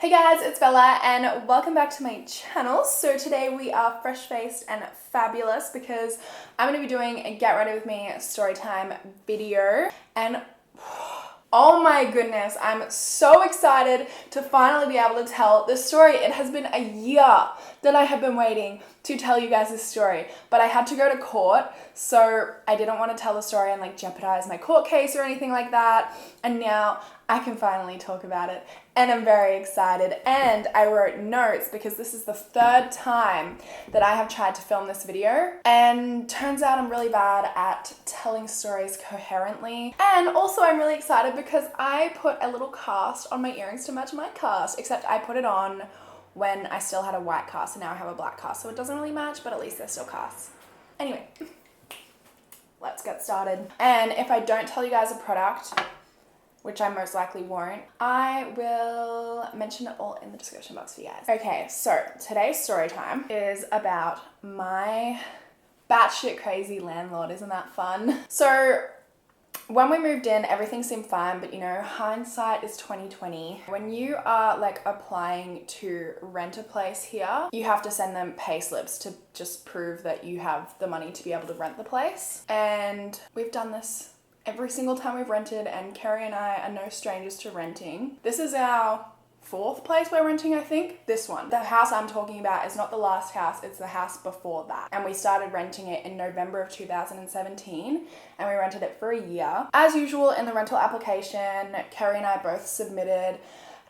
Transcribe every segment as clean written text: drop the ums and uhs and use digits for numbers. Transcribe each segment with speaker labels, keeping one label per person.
Speaker 1: Hey guys, it's Bella and welcome back to my channel. So today we are fresh-faced and fabulous because I'm going to be doing a get ready with me story time video, and oh my goodness, I'm so excited to finally be able to tell this story. It has been a year that I have been waiting to tell you guys this story, but I had to go to court, so I didn't want to tell the story and like jeopardize my court case or anything like that, and now I can finally talk about it and I'm very excited. And I wrote notes because this is the third time that I have tried to film this video, and turns out I'm really bad at telling stories coherently. And also I'm really excited because I put a little cast on my earrings to match my cast, except I put it on when I still had a white cast and now I have a black cast, so it doesn't really match, but at least they're still casts. Anyway, let's get started. And if I don't tell you guys a product, which I most likely won't, I will mention it all in the description box for you guys. Okay, so today's story time is about my batshit crazy landlord. Isn't that fun? So when we moved in, everything seemed fine, but you know, hindsight is 2020. When you are like applying to rent a place here, you have to send them pay slips to just prove that you have the money to be able to rent the place. And we've done this every single time we've rented, and Kerry and I are no strangers to renting. This is our fourth place we're renting, I think. This one. The house I'm talking about is not the last house, it's the house before that. And we started renting it in November of 2017, and we rented it for a year. As usual in the rental application, Kerry and I both submitted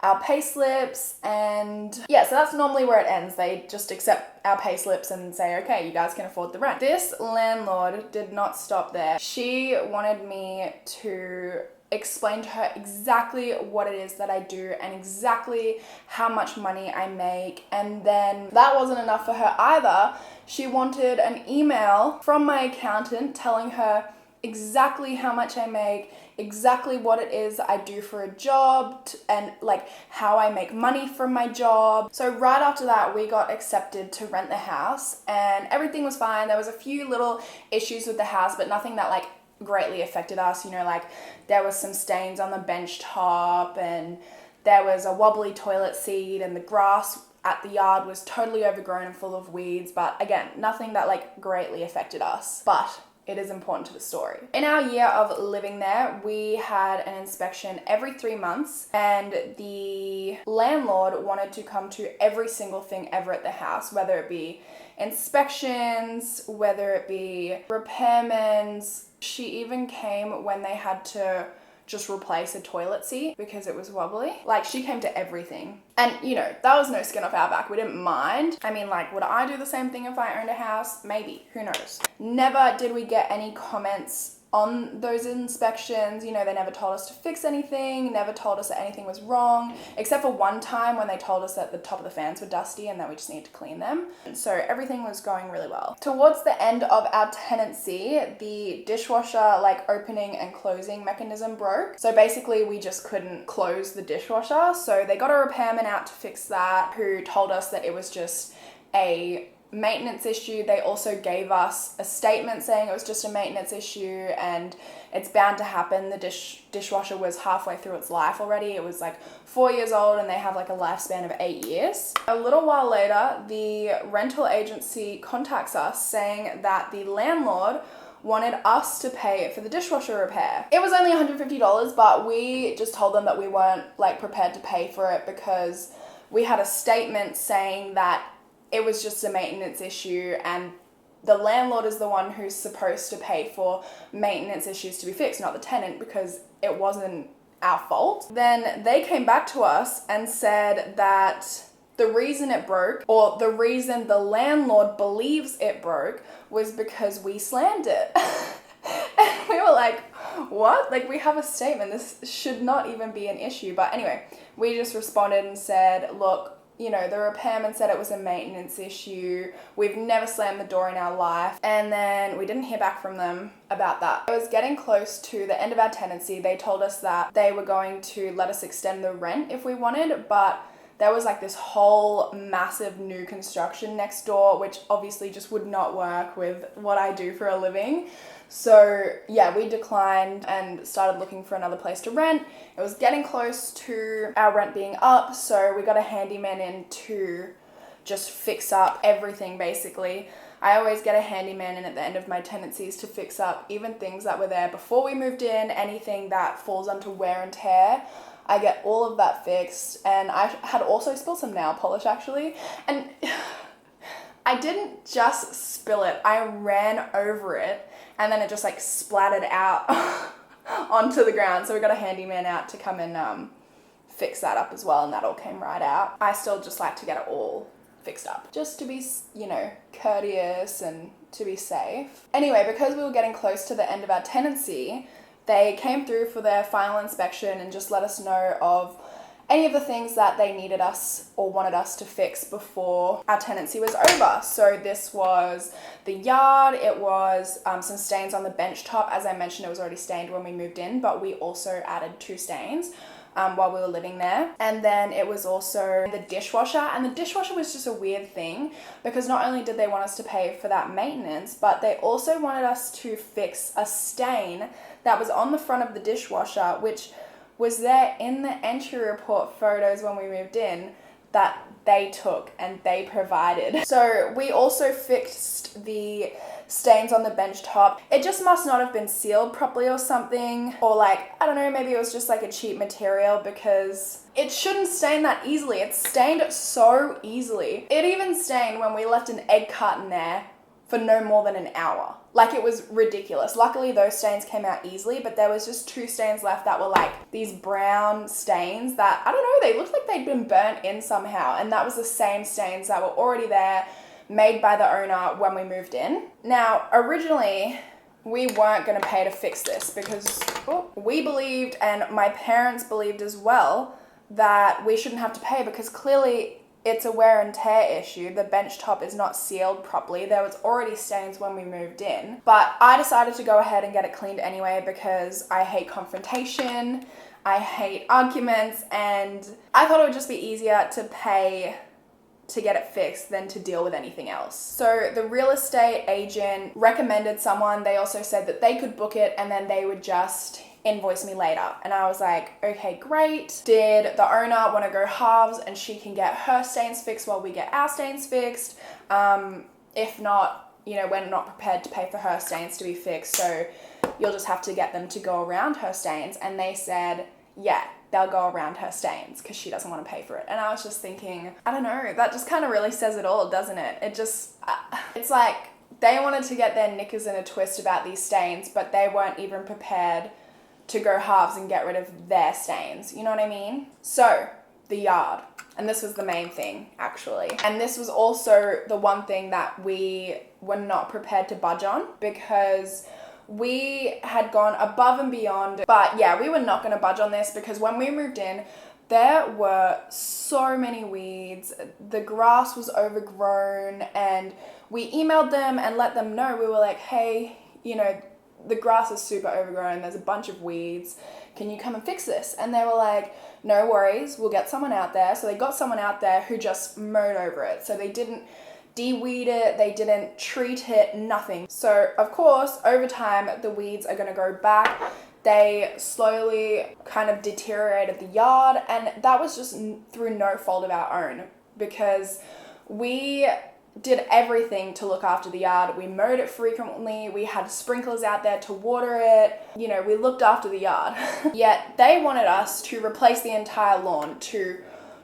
Speaker 1: our pay slips, and yeah, so that's normally where it ends. They just accept our pay slips and say, okay, you guys can afford the rent. This landlord did not stop there. She wanted me to explain to her exactly what it is that I do and exactly how much money I make. And then that wasn't enough for her either. She wanted an email from my accountant telling her exactly how much I make, exactly what it is I do for a job, and like how I make money from my job. So right after that, we got accepted to rent the house and everything was fine. There was a few little issues with the house, but nothing that like greatly affected us. You know, like there was some stains on the bench top, and there was a wobbly toilet seat, and the grass at the yard was totally overgrown and full of weeds. But again, nothing that like greatly affected us. But it is important to the story. In our year of living there, we had an inspection every 3 months, and the landlord wanted to come to every single thing ever at the house, whether it be inspections, whether it be repairments. She even came when they had to just replace a toilet seat because it was wobbly. Like, she came to everything. And you know, that was no skin off our back. We didn't mind. I mean, like, would I do the same thing if I owned a house? Maybe, who knows? Never did we get any comments on those inspections. You know, they never told us to fix anything, never told us that anything was wrong, except for one time when they told us that the top of the fans were dusty and that we just need to clean them. And so everything was going really well. Towards the end of our tenancy, the dishwasher like opening and closing mechanism broke. So basically we just couldn't close the dishwasher. So they got a repairman out to fix that, who told us that it was just a maintenance issue. They also gave us a statement saying it was just a maintenance issue and it's bound to happen. The dishwasher was halfway through its life already. It was like 4 years old and they have like a lifespan of 8 years. A little while later, the rental agency contacts us saying that the landlord wanted us to pay for the dishwasher repair. It was only $150, but we just told them that we weren't like prepared to pay for it because we had a statement saying that it was just a maintenance issue, and the landlord is the one who's supposed to pay for maintenance issues to be fixed, not the tenant, because it wasn't our fault. Then they came back to us and said that the reason it broke, or the reason the landlord believes it broke, was because we slammed it. And we were like, what? Like, we have a statement. This should not even be an issue. But anyway, we just responded and said, look, you know, the repairman said it was a maintenance issue. We've never slammed the door in our life. And then we didn't hear back from them about that. It was getting close to the end of our tenancy. They told us that they were going to let us extend the rent if we wanted, but there was like this whole massive new construction next door, which obviously just would not work with what I do for a living. So yeah, we declined and started looking for another place to rent. It was getting close to our rent being up, so we got a handyman in to just fix up everything basically. I always get a handyman in at the end of my tenancies to fix up even things that were there before we moved in, anything that falls under wear and tear. I get all of that fixed, and I had also spilled some nail polish actually, and I didn't just spill it, I ran over it, and then it just like splattered out onto the ground. So we got a handyman out to come and fix that up as well, and that all came right out. I still just like to get it all fixed up just to be, you know, courteous and to be safe. Anyway, because we were getting close to the end of our tenancy, they came through for their final inspection and just let us know of any of the things that they needed us or wanted us to fix before our tenancy was over. So this was the yard, it was some stains on the bench top. As I mentioned, it was already stained when we moved in, but we also added 2 stains while we were living there. And then it was also the dishwasher, and the dishwasher was just a weird thing because not only did they want us to pay for that maintenance, but they also wanted us to fix a stain that was on the front of the dishwasher, which was there in the entry report photos when we moved in that they took and they provided. So we also fixed the stains on the bench top. It just must not have been sealed properly or something, or like, I don't know, maybe it was just like a cheap material because it shouldn't stain that easily. It stained so easily. It even stained when we left an egg carton there for no more than an hour. Like, it was ridiculous. Luckily those stains came out easily, but there was just 2 stains left that were like these brown stains that, I don't know, they looked like they'd been burnt in somehow, and that was the same stains that were already there, made by the owner when we moved in. Now, originally we weren't going to pay to fix this because we believed, and my parents believed as well, that we shouldn't have to pay because clearly it's a wear and tear issue. The bench top is not sealed properly. There was already stains when we moved in. But I decided to go ahead and get it cleaned anyway because I hate confrontation, I hate arguments, and I thought it would just be easier to pay to get it fixed than to deal with anything else. So the real estate agent recommended someone. They also said that they could book it and then they would just invoice me later. And I was like, okay, great. Did the owner want to go halves and she can get her stains fixed while we get our stains fixed? If not, you know, we're not prepared to pay for her stains to be fixed, so you'll just have to get them to go around her stains. And they said, yeah, they'll go around her stains because she doesn't want to pay for it. And I was just thinking, I don't know, that just kind of really says it all, doesn't it? It just, it's like they wanted to get their knickers in a twist about these stains, but they weren't even prepared to go halves and get rid of their stains. You know what I mean? So, the yard. And this was the main thing, actually. And this was also the one thing that we were not prepared to budge on because we had gone above and beyond. But yeah, we were not going to budge on this because when we moved in, there were so many weeds. The grass was overgrown, and we emailed them and let them know. We were like, hey, you know, the grass is super overgrown, there's a bunch of weeds, can you come and fix this? And they were like, no worries, we'll get someone out there. So they got someone out there who just mowed over it. So they didn't de-weed it, they didn't treat it, nothing. So of course, over time, the weeds are gonna go back. They slowly kind of deteriorated the yard, and that was just through no fault of our own because we did everything to look after the yard. We mowed it frequently, we had sprinklers out there to water it, you know, we looked after the yard. Yet they wanted us to replace the entire lawn, to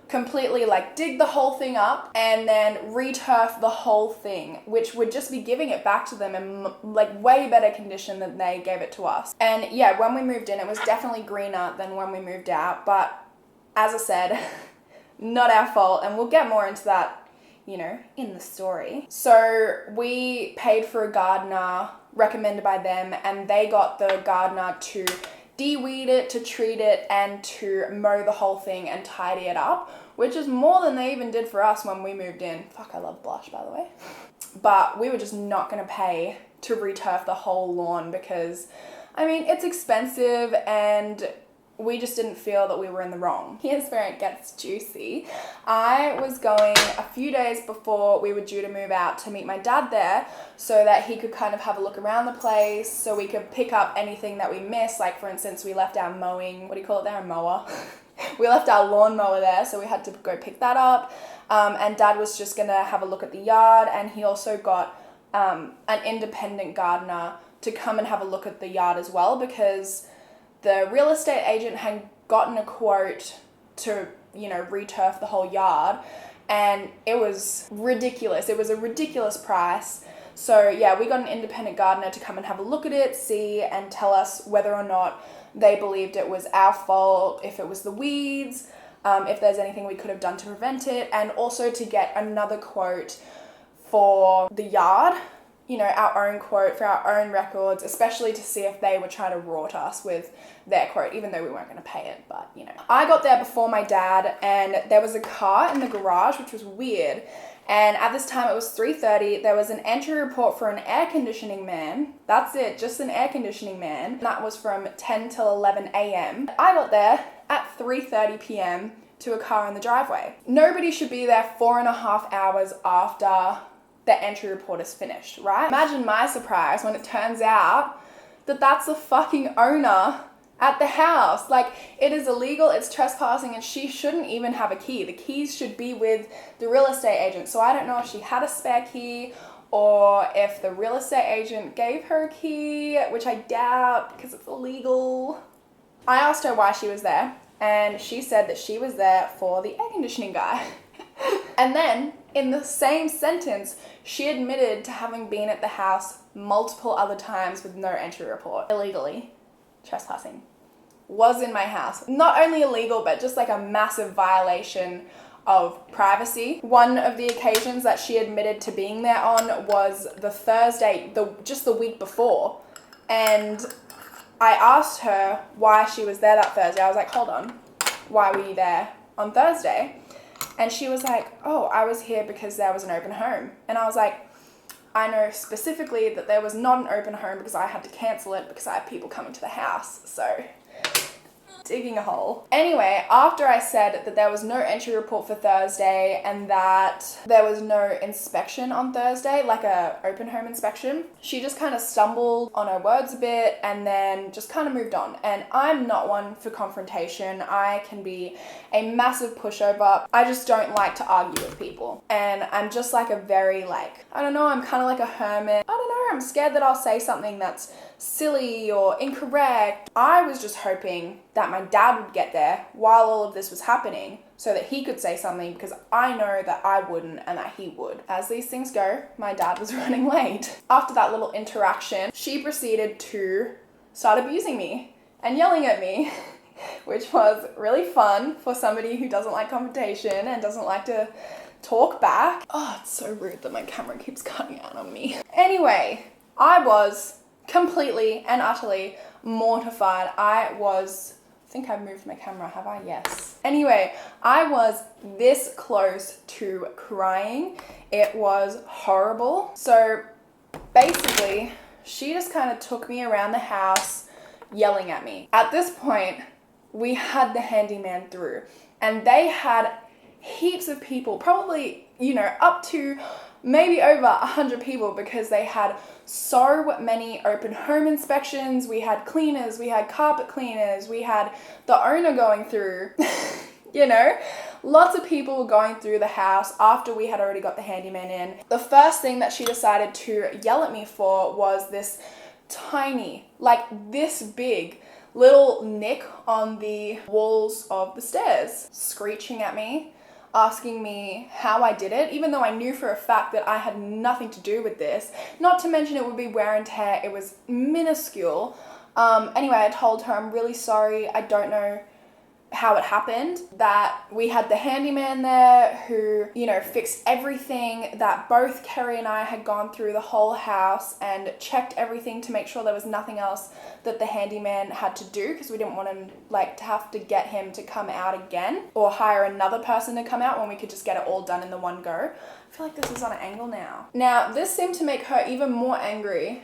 Speaker 1: completely like dig the whole thing up and then re-turf the whole thing, which would just be giving it back to them in like way better condition than they gave it to us. And yeah, when we moved in, it was definitely greener than when we moved out, but as I said, not our fault, and we'll get more into that, you know, in the story. So we paid for a gardener recommended by them, and they got the gardener to de-weed it, to treat it, and to mow the whole thing and tidy it up, which is more than they even did for us when we moved in. Fuck, I love blush, by the way. But we were just not gonna pay to re-turf the whole lawn because, I mean, it's expensive, and we just didn't feel that we were in the wrong. Here's where it gets juicy. I was going a few days before we were due to move out to meet my dad there so that he could kind of have a look around the place, so we could pick up anything that we missed. Like, for instance, we left our mowing, what do you call it there, a mower? We left our lawnmower there, so we had to go pick that up. And Dad was just gonna have a look at the yard, and he also got an independent gardener to come and have a look at the yard as well, because the real estate agent had gotten a quote to, you know, re-turf the whole yard, and it was ridiculous. It was a ridiculous price. So yeah, we got an independent gardener to come and have a look at it, see, and tell us whether or not they believed it was our fault, if it was the weeds, if there's anything we could have done to prevent it, and also to get another quote for the yard, you know, our own quote for our own records, especially to see if they were trying to rort us with their quote, even though we weren't going to pay it, but you know. I got there before my dad, and there was a car in the garage, which was weird. And at this time it was 3:30. There was an entry report for an air conditioning man. That's it, just an air conditioning man. That was from 10 till 11 a.m. I got there at 3:30 p.m. to a car in the driveway. Nobody should be there 4.5 hours after the entry report is finished, right? Imagine my surprise when it turns out that that's the fucking owner at the house. Like, it is illegal, it's trespassing, and she shouldn't even have a key. The keys should be with the real estate agent. So I don't know if she had a spare key or if the real estate agent gave her a key, which I doubt because it's illegal. I asked her why she was there, and she said that she was there for the air conditioning guy. And then, in the same sentence, she admitted to having been at the house multiple other times with no entry report. Illegally. Trespassing. Was in my house. Not only illegal, but just like a massive violation of privacy. One of the occasions that she admitted to being there on was the Thursday, just the week before. And I asked her why she was there that Thursday. I was like, hold on, why were you there on Thursday? And she was like, oh, I was here because there was an open home. And I was like, I know specifically that there was not an open home because I had to cancel it because I had people coming to the house. So, digging a hole. Anyway, after I said that there was no entry report for Thursday and that there was no inspection on Thursday, like a open home inspection, she just kind of stumbled on her words a bit and then just kind of moved on. And I'm not one for confrontation. I can be a massive pushover. I just don't like to argue with people. And I'm just like a very I don't know, I'm kind of like a hermit. I don't know, I'm scared that I'll say something that's silly or incorrect. I was just hoping that my dad would get there while all of this was happening so that he could say something, because I know that I wouldn't and that he would. As these things go, my dad was running late. After that little interaction, she proceeded to start abusing me and yelling at me, which was really fun for somebody who doesn't like confrontation and doesn't like to talk back. Oh, it's so rude that my camera keeps cutting out on me. Anyway, I was completely and utterly mortified. I think I moved my camera, have I? Yes. Anyway, I was this close to crying. It was horrible. So basically, she just kind of took me around the house yelling at me. At this point, we had the handyman through, and they had heaps of people, probably, you know, up to maybe over 100 people, because they had so many open home inspections. We had cleaners, we had carpet cleaners, we had the owner going through, you know, lots of people were going through the house after we had already got the handyman in. The first thing that she decided to yell at me for was this tiny, like this big, little nick on the walls of the stairs, screeching at me, asking me how I did it, even though I knew for a fact that I had nothing to do with this. Not to mention it would be wear and tear. It was minuscule. Anyway, I told her I'm really sorry. I don't know how it happened, that we had the handyman there who, you know, fixed everything, that both Kerry and I had gone through the whole house and checked everything to make sure there was nothing else that the handyman had to do, because we didn't want him to have to get him to come out again or hire another person to come out when we could just get it all done in the one go. I feel like this is on an angle now. Now, this seemed to make her even more angry.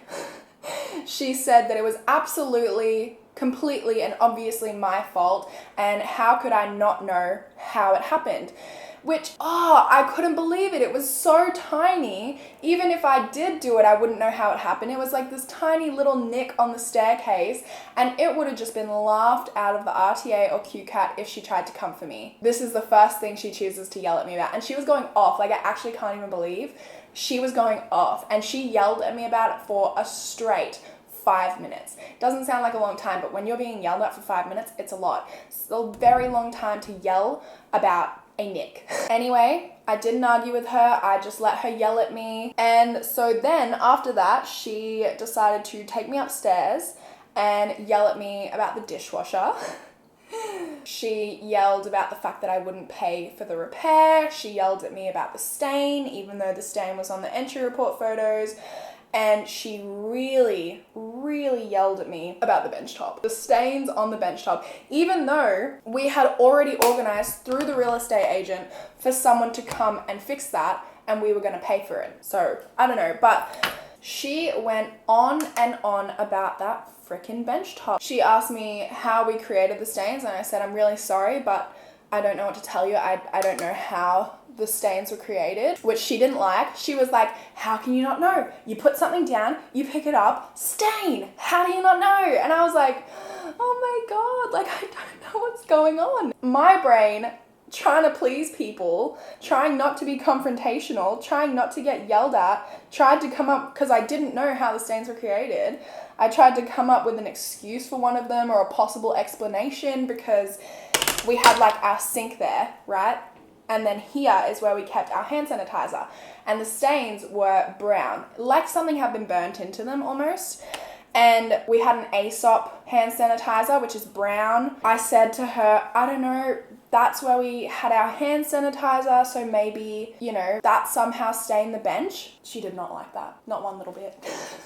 Speaker 1: She said that it was absolutely completely and obviously my fault, and how could I not know how it happened? Which, I couldn't believe it. It was so tiny. Even if I did do it, I wouldn't know how it happened. It was like this tiny little nick on the staircase, and it would have just been laughed out of the RTA or QCAT if she tried to come for me. This is the first thing she chooses to yell at me about. And she was going off. Like, I actually can't even believe she was going off. And she yelled at me about it for a straight 5 minutes. Doesn't sound like a long time, but when you're being yelled at for 5 minutes, it's a lot. It's a very long time to yell about a nick. Anyway, I didn't argue with her. I just let her yell at me. And so then after that, she decided to take me upstairs and yell at me about the dishwasher. She yelled about the fact that I wouldn't pay for the repair. She yelled at me about the stain, even though the stain was on the entry report photos. And she really, really yelled at me about the bench top. The stains on the bench top, even though we had already organized through the real estate agent for someone to come and fix that, and we were gonna pay for it. So, I don't know, but she went on and on about that freaking bench top. She asked me how we created the stains, and I said, I'm really sorry, but I don't know what to tell you. I don't know how the stains were created, which she didn't like. She was like, how can you not know? You put something down, you pick it up, stain. How do you not know? And I was like, oh my God, like, I don't know what's going on. My brain, trying to please people, trying not to be confrontational, trying not to get yelled at, tried to come up, because I didn't know how the stains were created, I tried to come up with an excuse for one of them or a possible explanation, because we had like our sink there, right? And then here is where we kept our hand sanitizer. And the stains were brown, like something had been burnt into them almost. And we had an Aesop hand sanitizer, which is brown. I said to her, I don't know, that's where we had our hand sanitizer, so maybe, you know, that somehow stained the bench. She did not like that, not one little bit.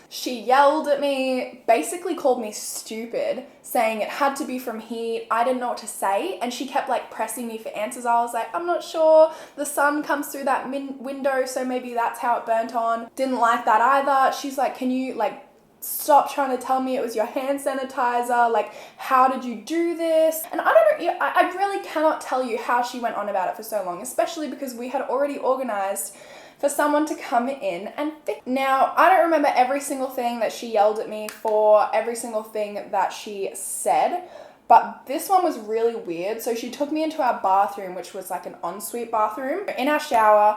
Speaker 1: She yelled at me, basically called me stupid, saying it had to be from heat. I didn't know what to say, and she kept like pressing me for answers. I was like, I'm not sure, the sun comes through that window, so maybe that's how it burnt on. Didn't like that either. She's like, can you like stop trying to tell me it was your hand sanitizer, like how did you do this? And I don't know, I really cannot tell you how she went on about it for so long, especially because we had already organized for someone to come in and fix. Now, I don't remember every single thing that she yelled at me for, every single thing that she said, but this one was really weird. So she took me into our bathroom, which was like an ensuite bathroom. In our shower,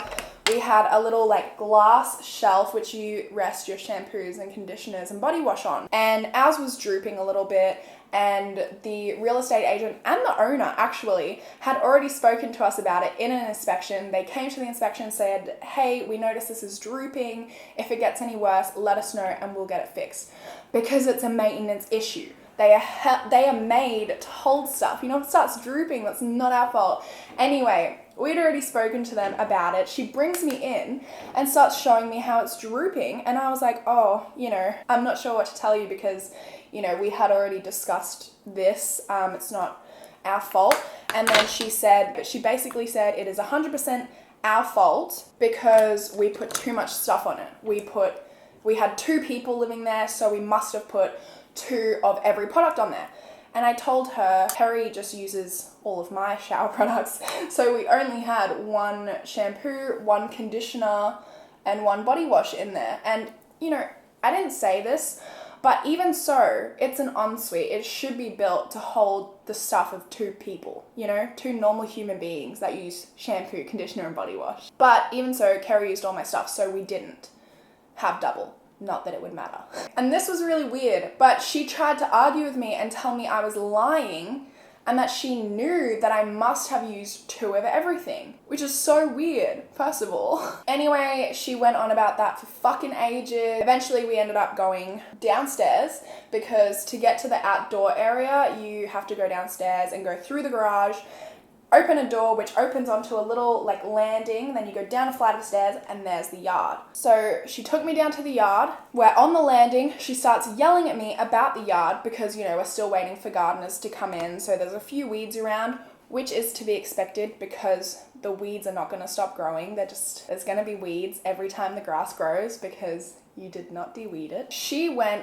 Speaker 1: we had a little like glass shelf which you rest your shampoos and conditioners and body wash on. And ours was drooping a little bit, and the real estate agent and the owner actually had already spoken to us about it in an inspection. They came to the inspection and said, hey, we noticed this is drooping. If it gets any worse, let us know and we'll get it fixed. Because it's a maintenance issue. They are made to hold stuff. You know, if it starts drooping, that's not our fault. Anyway, we'd already spoken to them about it. She brings me in and starts showing me how it's drooping. And I was like, oh, you know, I'm not sure what to tell you because, you know, we had already discussed this. It's not our fault. And then she basically said it is 100% our fault because we put too much stuff on it. We had 2 people living there, so we must have put 2 of every product on there. And I told her, Terry just uses all of my shower products. So we only had 1 shampoo, 1 conditioner, and 1 body wash in there. And, you know, I didn't say this, but even so, it's an ensuite. It should be built to hold the stuff of 2 people, you know, 2 normal human beings that use shampoo, conditioner, and body wash. But even so, Kerry used all my stuff, so we didn't have double. Not that it would matter. And this was really weird, but she tried to argue with me and tell me I was lying and that she knew that I must have used 2 of everything, which is so weird, first of all. Anyway, she went on about that for fucking ages. Eventually we ended up going downstairs because to get to the outdoor area, you have to go downstairs and go through the garage, open a door which opens onto a little like landing, then you go down a flight of stairs and there's the yard. So she took me down to the yard, where on the landing she starts yelling at me about the yard because, you know, we're still waiting for gardeners to come in, so there's a few weeds around, which is to be expected because the weeds are not going to stop growing. There's going to be weeds every time the grass grows because you did not de-weed it. She went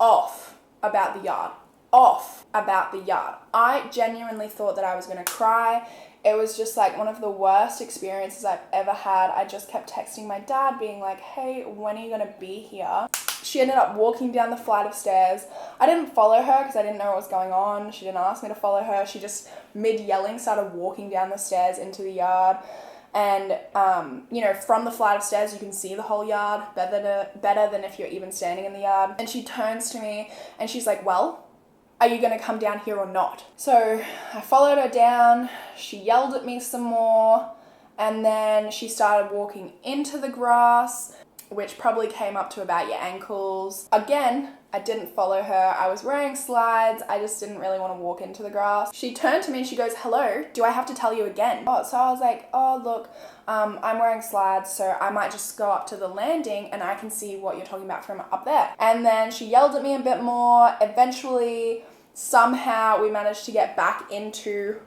Speaker 1: off about the yard. off about the yard. I genuinely thought that I was gonna cry. It was just like one of the worst experiences I've ever had. I just kept texting my dad being like, hey, when are you gonna be here? She ended up walking down the flight of stairs. I didn't follow her because I didn't know what was going on. She didn't ask me to follow her. She just, mid-yelling, started walking down the stairs into the yard. And, you know, from the flight of stairs, you can see the whole yard better than if you're even standing in the yard. And she turns to me and she's like, well, are you going to come down here or not? So I followed her down. She yelled at me some more. And then she started walking into the grass, which probably came up to about your ankles. Again, I didn't follow her. I was wearing slides. I just didn't really want to walk into the grass. She turned to me and she goes, hello, do I have to tell you again? So I was like, oh, look, I'm wearing slides, so I might just go up to the landing and I can see what you're talking about from up there. And then she yelled at me a bit more. Eventually, somehow we managed to get back into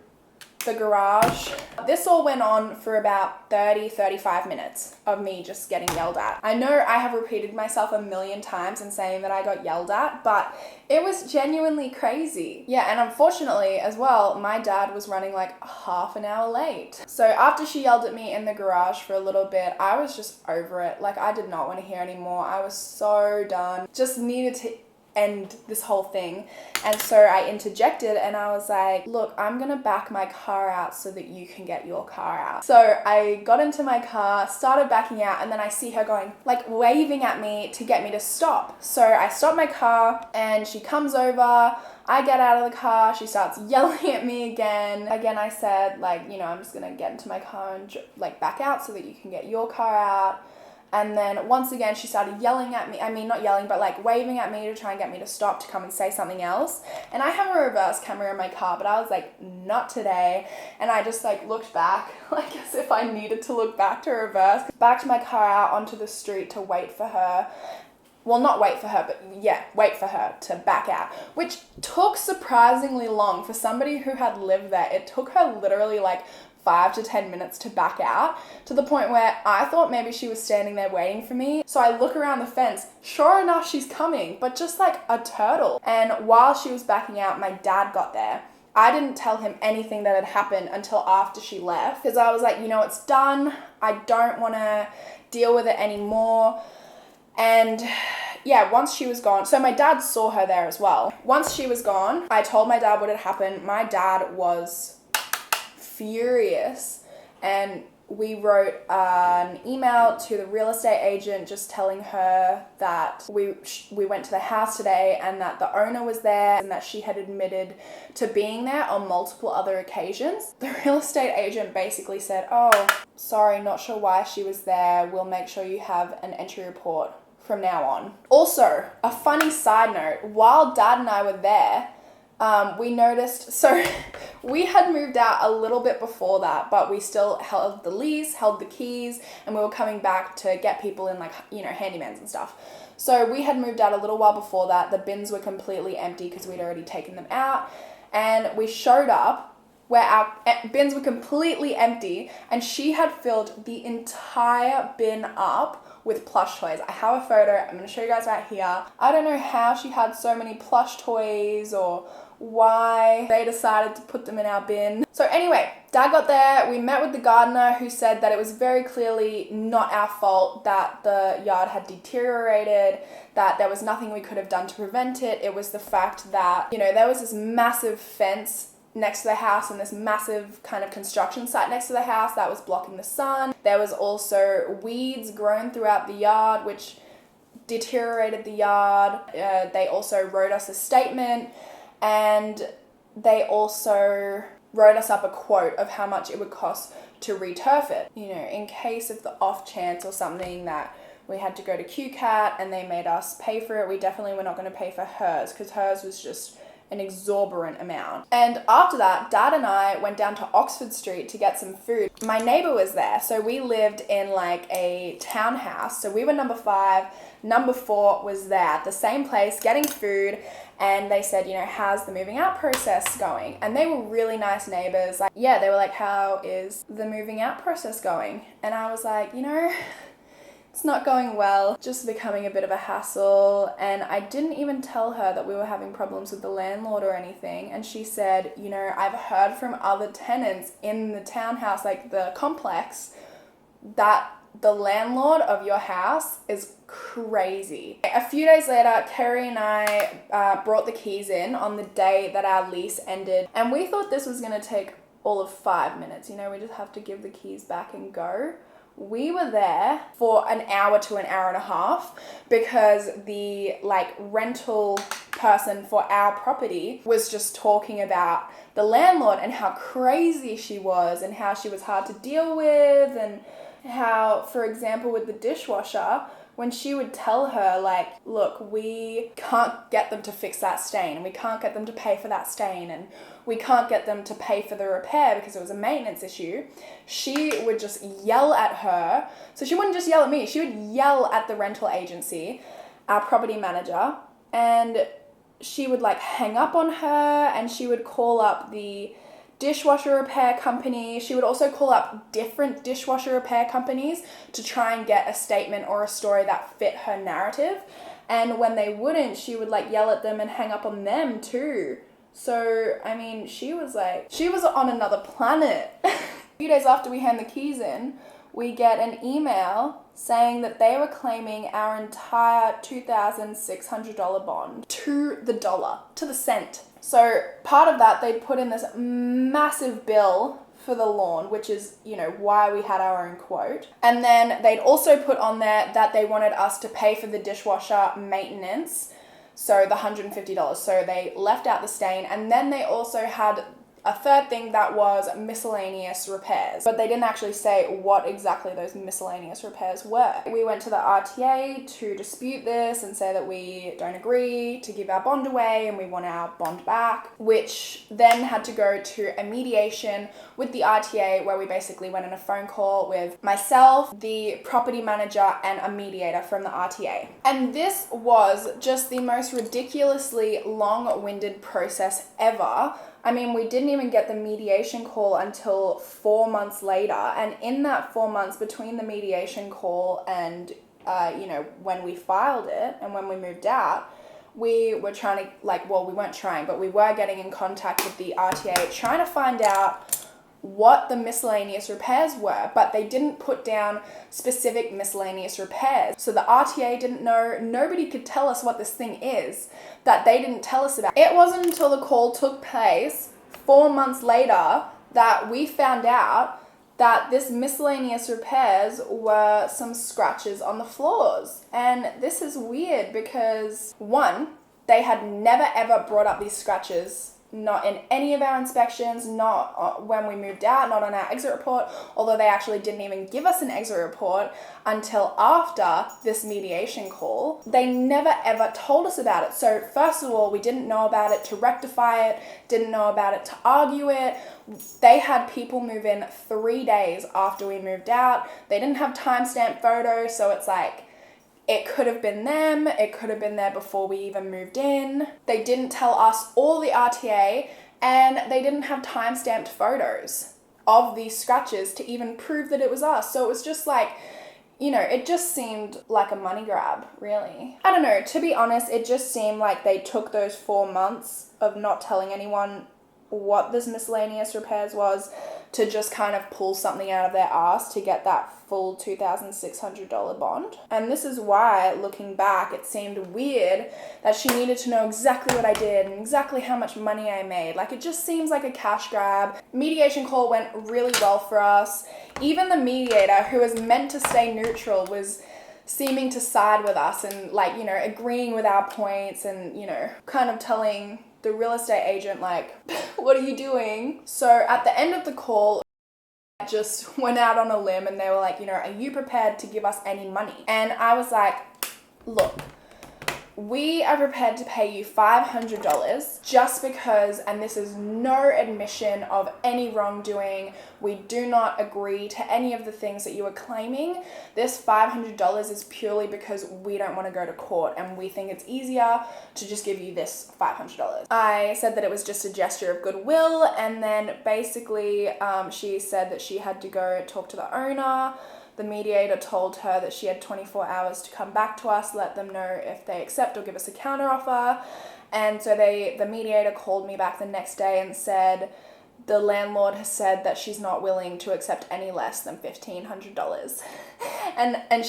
Speaker 1: the garage. This all went on for about 35 minutes of me just getting yelled at. I know I have repeated myself a million times in saying that I got yelled at, but it was genuinely crazy. Yeah, and unfortunately as well, my dad was running like half an hour late. So after she yelled at me in the garage for a little bit, I was just over it. Like, I did not want to hear anymore. I was so done. Just needed to end this whole thing. And so I interjected and I was like, look, I'm gonna back my car out so that you can get your car out. So I got into my car, started backing out, and then I see her going, like, waving at me to get me to stop. So I stopped my car and she comes over. I get out of the car, she starts yelling at me again. Again, I said, like, you know, I'm just gonna get into my car and like back out so that you can get your car out. And then once again, she started yelling at me. I mean, not yelling, but like waving at me to try and get me to stop to come and say something else. And I have a reverse camera in my car, but I was like, not today. And I just like looked back, like as if I needed to look back to reverse. Backed my car out onto the street to wait for her. Well, not wait for her, but yeah, wait for her to back out, which took surprisingly long for somebody who had lived there. It took her literally like 5 to 10 minutes to back out, to the point where I thought maybe she was standing there waiting for me. So I look around the fence, sure enough, she's coming, but just like a turtle. And while she was backing out, my dad got there. I didn't tell him anything that had happened until after she left, because I was like, you know, it's done. I don't want to deal with it anymore. And yeah, once she was gone, so my dad saw her there as well. Once she was gone, I told my dad what had happened. My dad was furious, and we wrote an email to the real estate agent just telling her that we went to the house today and that the owner was there and that she had admitted to being there on multiple other occasions. The real estate agent basically said, oh, sorry, not sure why she was there. We'll make sure you have an entry report from now on. Also, a funny side note, while Dad and I were there, we noticed, so we had moved out a little bit before that, but we still held the lease, held the keys, and we were coming back to get people in, like, you know, handymans and stuff. So we had moved out a little while before that. The bins were completely empty because we'd already taken them out, and we showed up where our bins were completely empty, and she had filled the entire bin up with plush toys. I have a photo, I'm gonna show you guys right here. I don't know how she had so many plush toys or why they decided to put them in our bin. So anyway, Dad got there, we met with the gardener who said that it was very clearly not our fault that the yard had deteriorated, that there was nothing we could have done to prevent it. It was the fact that, you know, there was this massive fence next to the house and this massive kind of construction site next to the house that was blocking the sun. There was also weeds grown throughout the yard, which deteriorated the yard. They also wrote us a statement, and they also wrote us up a quote of how much it would cost to returf it. You know, in case of the off chance or something that we had to go to QCAT and they made us pay for it, we definitely were not going to pay for hers, because hers was just an exorbitant amount. And after that, Dad and I went down to Oxford Street to get some food. My neighbor was there, so we lived in like a townhouse. So we were number 5, number 4 was there at the same place getting food, and they said, you know, how's the moving out process going? And they were really nice neighbors. Like, yeah, they were like, how is the moving out process going? And I was like, you know, It's not going well, just becoming a bit of a hassle, and I didn't even tell her that we were having problems with the landlord or anything, and she said, you know, I've heard from other tenants in the townhouse, like the complex, that the landlord of your house is crazy. A few days later, Kerry and I brought the keys in on the day that our lease ended, and we thought this was gonna take all of 5 minutes. You know, we just have to give the keys back and go. We were there for an hour to an hour and a half because the rental person for our property was just talking about the landlord and how crazy she was and how she was hard to deal with, and how, for example, with the dishwasher, when she would tell her, like, look, we can't get them to fix that stain, and we can't get them to pay for that stain, and we can't get them to pay for the repair because it was a maintenance issue, she would just yell at her. So she wouldn't just yell at me, she would yell at the rental agency, our property manager, and she would hang up on her, and she would call up the dishwasher repair company. She would also call up different dishwasher repair companies to try and get a statement or a story that fit her narrative. And when they wouldn't, she would yell at them and hang up on them too. So, I mean, she was on another planet. A few days after we hand the keys in, we get an email saying that they were claiming our entire $2,600 bond to the dollar, to the cent. So part of that, they'd put in this massive bill for the lawn, which is, you know, why we had our own quote. And then they'd also put on there that they wanted us to pay for the dishwasher maintenance, so the $150. So they left out the stain, and then they also had a third thing that was miscellaneous repairs, but they didn't actually say what exactly those miscellaneous repairs were. We went to the RTA to dispute this and say that we don't agree to give our bond away and we want our bond back, which then had to go to a mediation with the RTA, where we basically went on a phone call with myself, the property manager, and a mediator from the RTA. And this was just the most ridiculously long-winded process ever. I mean, we didn't even get the mediation call until 4 months later. And in that 4 months between the mediation call and, when we filed it and when we moved out, we were trying to, we weren't trying, but we were getting in contact with the RTA, trying to find out what the miscellaneous repairs were, but they didn't put down specific miscellaneous repairs. So the RTA didn't know, nobody could tell us what this thing is that they didn't tell us about. It wasn't until the call took place 4 months later that we found out that this miscellaneous repairs were some scratches on the floors. And this is weird because, one, they had never ever brought up these scratches, not in any of our inspections, not when we moved out, not on our exit report, although they actually didn't even give us an exit report until after this mediation call. They never ever told us about it. So first of all, we didn't know about it to rectify it, didn't know about it to argue it. They had people move in 3 days after we moved out. They didn't have timestamp photos, so it's it could have been them, it could have been there before we even moved in. They didn't tell us or the RTA, and they didn't have time-stamped photos of these scratches to even prove that it was us. So it was just it just seemed like a money grab, really. I don't know, to be honest, it just seemed like they took those 4 months of not telling anyone what this miscellaneous repairs was to just kind of pull something out of their ass to get that full $2,600 bond. And this is why, looking back, it seemed weird that she needed to know exactly what I did and exactly how much money I made. It just seems like a cash grab. Mediation call went really well for us. Even the mediator, who was meant to stay neutral, was seeming to side with us and agreeing with our points and, kind of telling the real estate agent, what are you doing? So at the end of the call, I just went out on a limb and they were like, are you prepared to give us any money? And I was like, look, we are prepared to pay you $500 just because, and this is no admission of any wrongdoing, we do not agree to any of the things that you are claiming. This $500 is purely because we don't want to go to court and we think it's easier to just give you this $500. I said that it was just a gesture of goodwill, and then basically she said that she had to go talk to the owner the mediator told her that she had 24 hours to come back to us, let them know if they accept or give us a counter offer. And so the mediator called me back the next day and said, the landlord has said that she's not willing to accept any less than $1,500. And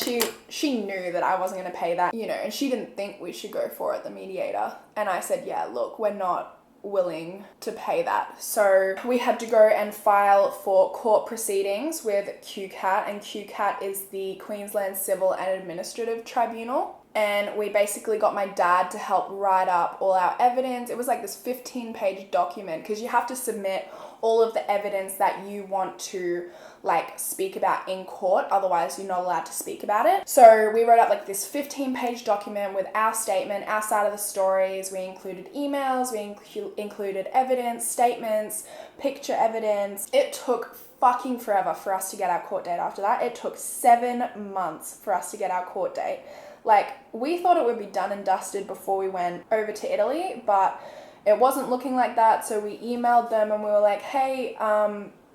Speaker 1: she knew that I wasn't going to pay that, you know, and she didn't think we should go for it, the mediator. And I said, yeah, look, we're not willing to pay that. So we had to go and file for court proceedings with QCAT, and QCAT is the Queensland Civil and Administrative Tribunal. And we basically got my dad to help write up all our evidence. It was like this 15-page document, because you have to submit all of the evidence that you want to like speak about in court, otherwise you're not allowed to speak about it. So we wrote up like this 15-page document with our statement, our side of the stories. We included emails, we included evidence, statements, picture evidence. It took fucking forever for us to get our court date after that. It took 7 months for us to get our court date. Like, we thought it would be done and dusted before we went over to Italy, but it wasn't looking like that. So we emailed them and we were like, hey,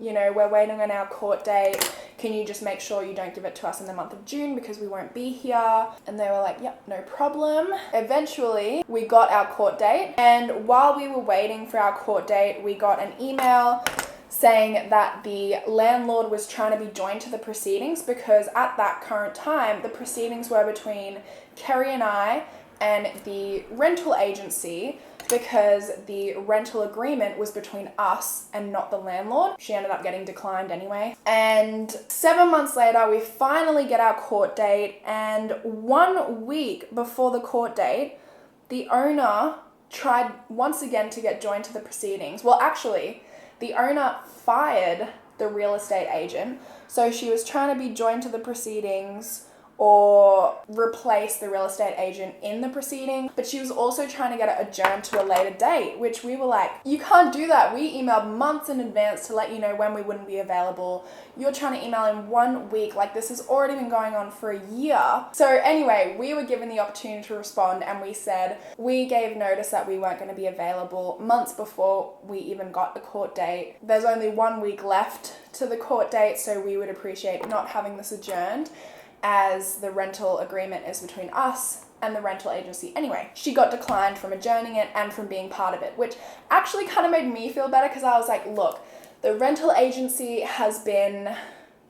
Speaker 1: you know, we're waiting on our court date. Can you just make sure you don't give it to us in the month of June because we won't be here? And they were like, yep, no problem. Eventually, we got our court date. And while we were waiting for our court date, we got an email saying that the landlord was trying to be joined to the proceedings, because at that current time, the proceedings were between Kerry and I and the rental agency, because the rental agreement was between us and not the landlord. She ended up getting declined anyway. And 7 months later, we finally get our court date, and 1 week before the court date, the owner tried once again to get joined to the proceedings. Well, actually, the owner fired the real estate agent, so she was trying to be joined to the proceedings or replace the real estate agent in the proceeding, but she was also trying to get it adjourned to a later date, which we were like, you can't do that. We emailed months in advance to let you know when we wouldn't be available. You're trying to email in 1 week, like this has already been going on for a year. So anyway, we were given the opportunity to respond, and we said we gave notice that we weren't going to be available months before we even got the court date. There's only 1 week left to the court date, so we would appreciate not having this adjourned, as the rental agreement is between us and the rental agency anyway. She got declined from adjourning it and from being part of it, which actually kind of made me feel better, because I was like, look, the rental agency has been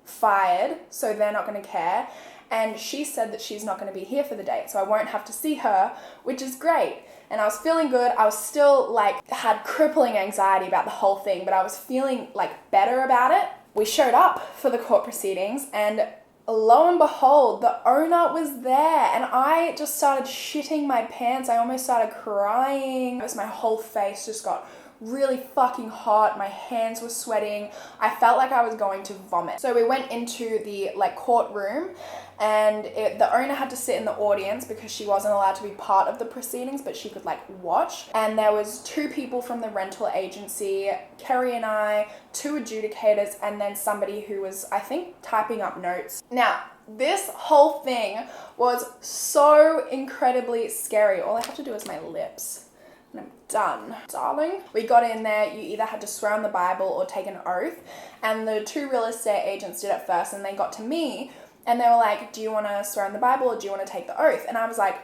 Speaker 1: fired, so they're not going to care. And she said that she's not going to be here for the date, so I won't have to see her, which is great. And I was feeling good. I was still like, had crippling anxiety about the whole thing, but I was feeling like better about it. We showed up for the court proceedings, and lo and behold, the owner was there, and I just started shitting my pants. I almost started crying. My whole face just got really fucking hot. My hands were sweating. I felt like I was going to vomit. So we went into the like courtroom, and the owner had to sit in the audience because she wasn't allowed to be part of the proceedings, but she could like watch. And there was 2 people from the rental agency, Kerry and I, 2 adjudicators, and then somebody who was, I think, typing up notes. Now, this whole thing was so incredibly scary. All I have to do is my lips, and I'm done. Darling, we got in there. You either had to swear on the Bible or take an oath. And the 2 real estate agents did it first, and they got to me, and they were like, do you want to swear on the Bible or do you want to take the oath? And I was like,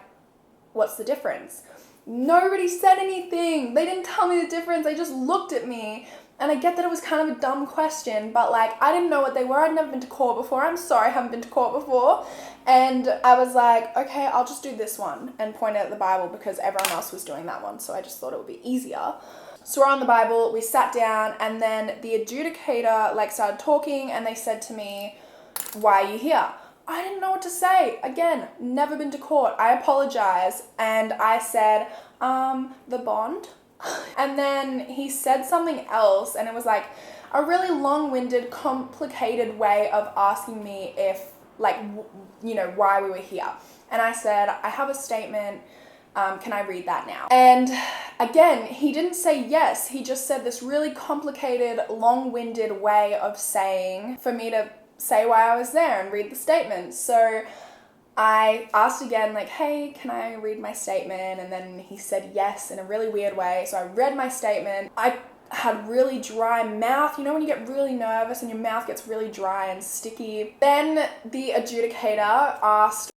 Speaker 1: what's the difference? Nobody said anything. They didn't tell me the difference. They just looked at me. And I get that it was kind of a dumb question, but like, I didn't know what they were. I'd never been to court before. I'm sorry, I haven't been to court before. And I was like, okay, I'll just do this one, and pointed at the Bible because everyone else was doing that one. So I just thought it would be easier. Swore on the Bible, we sat down, and then the adjudicator like started talking, and they said to me, why are you here? I didn't know what to say. Again, never been to court. I apologize. And I said, the bond. And then he said something else, and it was like a really long-winded, complicated way of asking me if, like, you know, why we were here. And I said, I have a statement. Can I read that now? And again, he didn't say yes. He just said this really complicated, long-winded way of saying for me to say why I was there and read the statement. So I asked again, like, hey, can I read my statement? And then he said yes in a really weird way. So I read my statement. I had really dry mouth. You know when you get really nervous and your mouth gets really dry and sticky? Then the adjudicator asked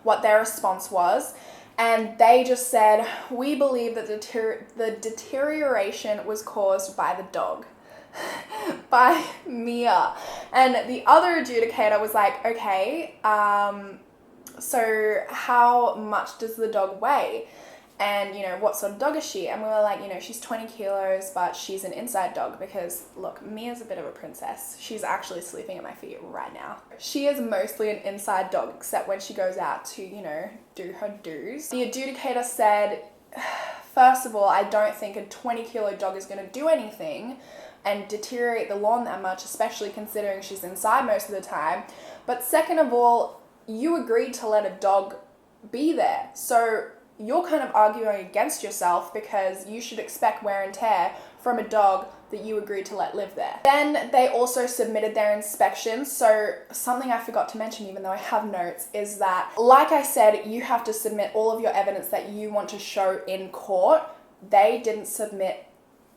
Speaker 1: what their response was, and they just said, we believe that the deterioration was caused by the dog. By Mia. And the other adjudicator was like, okay, so how much does the dog weigh? And, you know, what sort of dog is she? And we were like, you know, she's 20 kilos, but she's an inside dog because, look, Mia's a bit of a princess. She's actually sleeping at my feet right now. She is mostly an inside dog, except when she goes out to, you know, do her do's. The adjudicator said, first of all, I don't think a 20-kilo dog is going to do anything and deteriorate the lawn that much, especially considering she's inside most of the time. But second of all, you agreed to let a dog be there. So you're kind of arguing against yourself because you should expect wear and tear from a dog that you agreed to let live there. Then they also submitted their inspections. So something I forgot to mention, even though I have notes, is that, like I said, you have to submit all of your evidence that you want to show in court. They didn't submit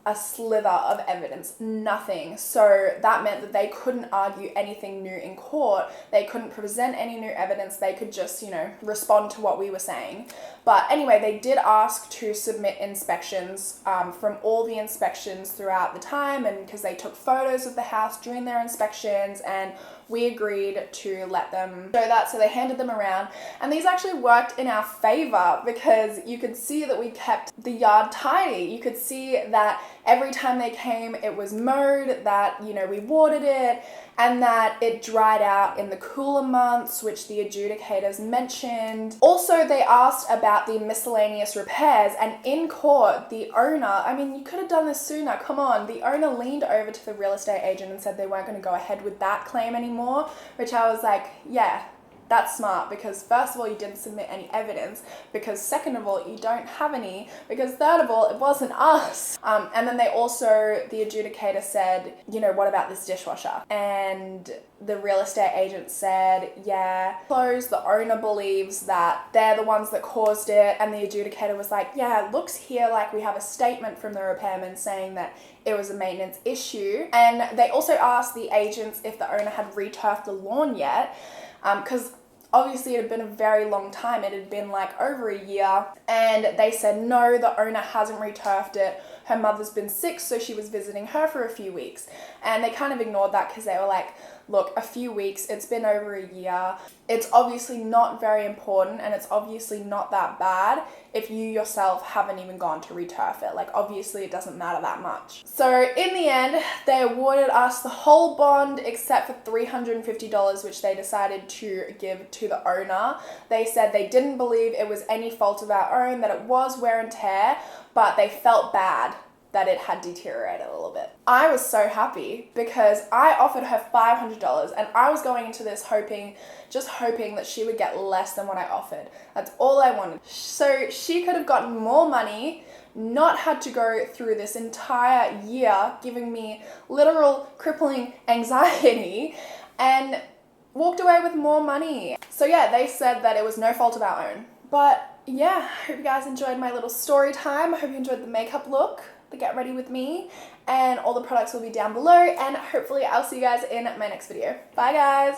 Speaker 1: a slither of evidence, nothing. So that meant that they couldn't argue anything new in court. They couldn't present any new evidence. They could just, you know, respond to what we were saying. But anyway, they did ask to submit inspections from all the inspections throughout the time, and because they took photos of the house during their inspections, and we agreed to let them show that. So they handed them around, and these actually worked in our favor because you could see that we kept the yard tidy. You could see that every time they came, it was mowed, that, you know, we watered it, and that it dried out in the cooler months, which the adjudicators mentioned. Also, they asked about the miscellaneous repairs, and in court, the owner, I mean, you could have done this sooner, come on, the owner leaned over to the real estate agent and said they weren't going to go ahead with that claim anymore, which I was like, yeah, that's smart, because first of all, you didn't submit any evidence, because second of all, you don't have any, because third of all, it wasn't us. And then they also, the adjudicator said, you know, what about this dishwasher? And the real estate agent said, yeah, the owner believes that they're the ones that caused it. And the adjudicator was like, yeah, it looks here like we have a statement from the repairman saying that it was a maintenance issue. And they also asked the agents if the owner had returfed the lawn yet, because obviously it had been a very long time. It had been like over a year, and they said no, the owner hasn't returfed it. Her mother's been sick, so she was visiting her for a few weeks. And they kind of ignored that because they were like, look, a few weeks, it's been over a year. It's obviously not very important, and it's obviously not that bad if you yourself haven't even gone to returf it. Like, obviously it doesn't matter that much. So in the end, they awarded us the whole bond except for $350, which they decided to give to the owner. They said they didn't believe it was any fault of our own, that it was wear and tear, but they felt bad that it had deteriorated a little bit. I was so happy because I offered her $500, and I was going into this just hoping that she would get less than what I offered. That's all I wanted. So she could have gotten more money, not had to go through this entire year giving me literal crippling anxiety, and walked away with more money. So yeah, they said that it was no fault of our own. But yeah, I hope you guys enjoyed my little story time. I hope you enjoyed the makeup look, the get ready with me, and all the products will be down below, and hopefully I'll see you guys in my next video. Bye guys!